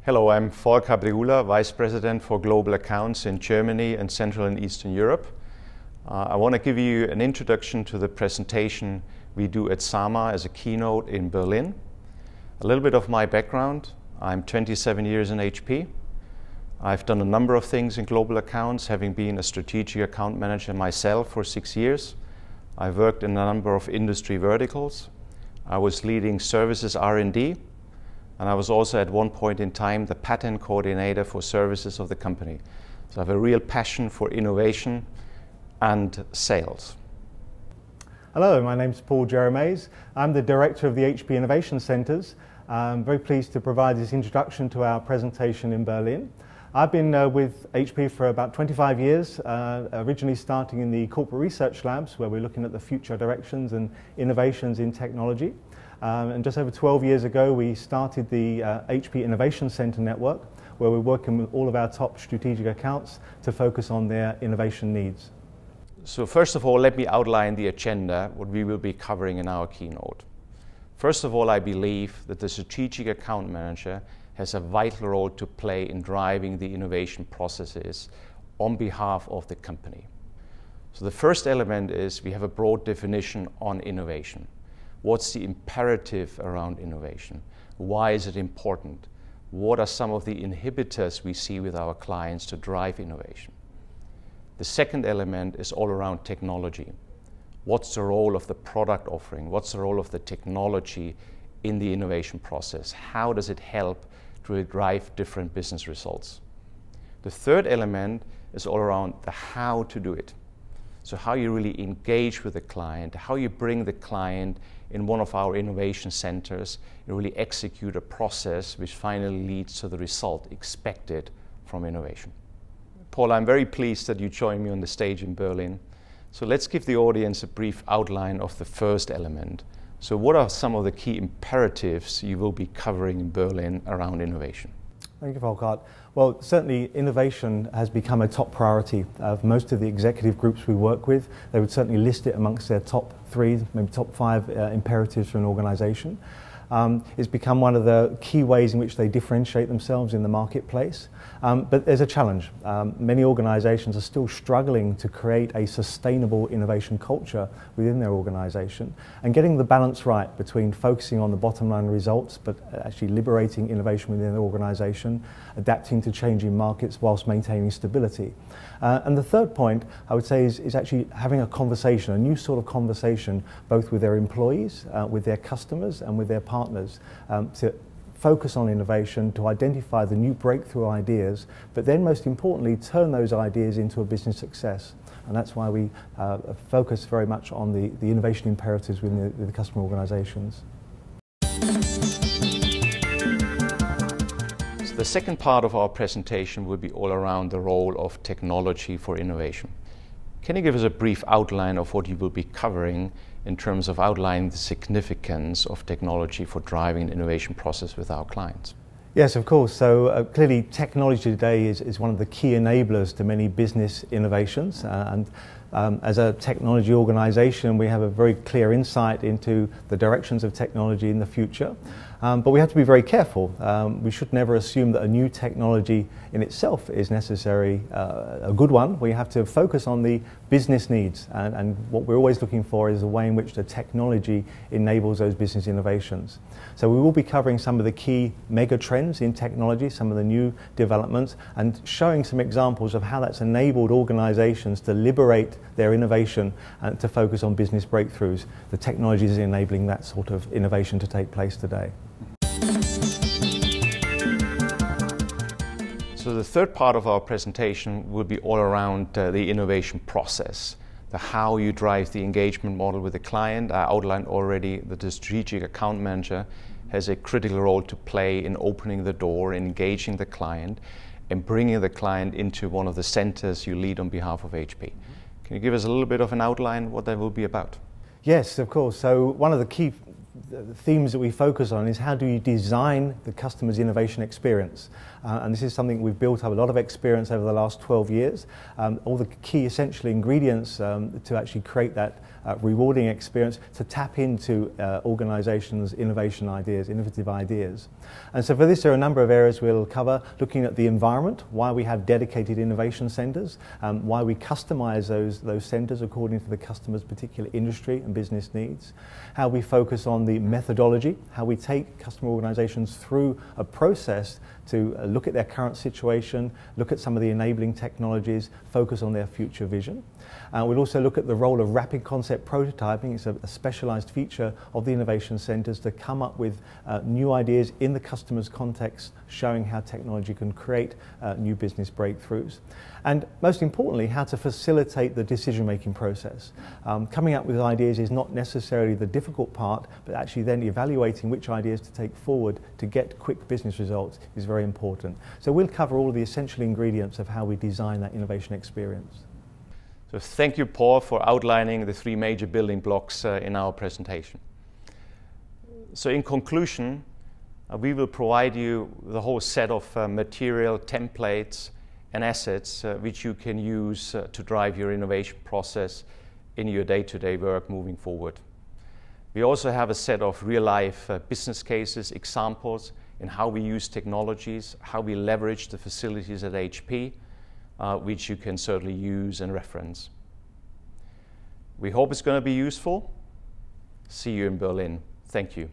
Hello, I'm Volker Bregula, Vice President for Global Accounts in Germany and Central and Eastern Europe. I want to give you an introduction to the presentation we do at SAMA as a keynote in Berlin. A little bit of my background. I'm 27 years in HP. I've done a number of things in global accounts, having been a strategic account manager myself for 6 years. I've worked in a number of industry verticals. I was leading services R&D. And I was also at one point in time the patent coordinator for services of the company. So I have a real passion for innovation and sales. Hello, my name is Paul Jeremes. I'm the director of the HP Innovation Centers. I'm very pleased to provide this introduction to our presentation in Berlin. I've been with HP for about 25 years, originally starting in the corporate research labs where we're looking at the future directions and innovations in technology. And just over 12 years ago, we started the HP Innovation Center Network, where we're working with all of our top strategic accounts to focus on their innovation needs. So first of all, let me outline the agenda, what we will be covering in our keynote. First of all, I believe that the strategic account manager has a vital role to play in driving the innovation processes on behalf of the company. So the first element is we have a broad definition on innovation. What's the imperative around innovation? Why is it important? What are some of the inhibitors we see with our clients to drive innovation? The second element is all around technology. What's the role of the product offering? What's the role of the technology in the innovation process? How does it help to drive different business results? The third element is all around the how to do it. So how you really engage with the client, how you bring the client in one of our innovation centers and really execute a process which finally leads to the result expected from innovation. Paul, I'm very pleased that you joined me on the stage in Berlin. So let's give the audience a brief outline of the first element. So what are some of the key imperatives you will be covering in Berlin around innovation? Thank you, Volker. Well, certainly innovation has become a top priority of most of the executive groups we work with. They would certainly list it amongst their top 3, maybe top 5 imperatives for an organization. It's become one of the key ways in which they differentiate themselves in the marketplace. But there's a challenge. Many organizations are still struggling to create a sustainable innovation culture within their organization and getting the balance right between focusing on the bottom line results but actually liberating innovation within the organization, adapting to changing markets whilst maintaining stability. And the third point I would say is actually having a conversation, a new sort of conversation both with their employees, with their customers and with their partners to focus on innovation, to identify the new breakthrough ideas, but then most importantly turn those ideas into a business success. And that's why we focus very much on the innovation imperatives within the customer organizations. So the second part of our presentation will be all around the role of technology for innovation. Can you give us a brief outline of what you will be covering in terms of outlining the significance of technology for driving the innovation process with our clients? Yes, of course. So clearly technology today is one of the key enablers to many business innovations. As a technology organization, we have a very clear insight into the directions of technology in the future. But we have to be very careful. We should never assume that a new technology in itself is necessary, a good one. We have to focus on the business needs, and what we're always looking for is a way in which the technology enables those business innovations. So we will be covering some of the key mega trends in technology, some of the new developments, and showing some examples of how that's enabled organizations to liberate their innovation and to focus on business breakthroughs. The technology is enabling that sort of innovation to take place today. So the third part of our presentation will be all around the innovation process, the how you drive the engagement model with the client. I outlined already that the strategic account manager has a critical role to play in opening the door, engaging the client, and bringing the client into one of the centers you lead on behalf of HP. Can you give us a little bit of an outline what that will be about? Yes, of course. So one of the key the themes that we focus on is how do you design the customer's innovation experience. And this is something we've built up a lot of experience over the last 12 years. All the key essential ingredients to actually create that rewarding experience, to tap into organizations' innovative ideas. And so for this, there are a number of areas we'll cover, looking at the environment, why we have dedicated innovation centers, why we customize those centers according to the customer's particular industry and business needs, how we focus on the methodology, how we take customer organizations through a process to look at their current situation, look at some of the enabling technologies, focus on their future vision. We'll also look at the role of rapid concept prototyping. It's a specialized feature of the innovation centers to come up with new ideas in the customer's context, showing how technology can create new business breakthroughs. And most importantly, how to facilitate the decision-making process. Coming up with ideas is not necessarily the difficult part, but actually then evaluating which ideas to take forward to get quick business results is very important. So we'll cover all of the essential ingredients of how we design that innovation experience. So thank you, Paul, for outlining the three major building blocks in our presentation. So in conclusion, we will provide you the whole set of material, templates, and assets which you can use to drive your innovation process in your day-to-day work moving forward. We also have a set of real-life business cases, examples in how we use technologies, how we leverage the facilities at HP, which you can certainly use and reference. We hope it's going to be useful. See you in Berlin. Thank you.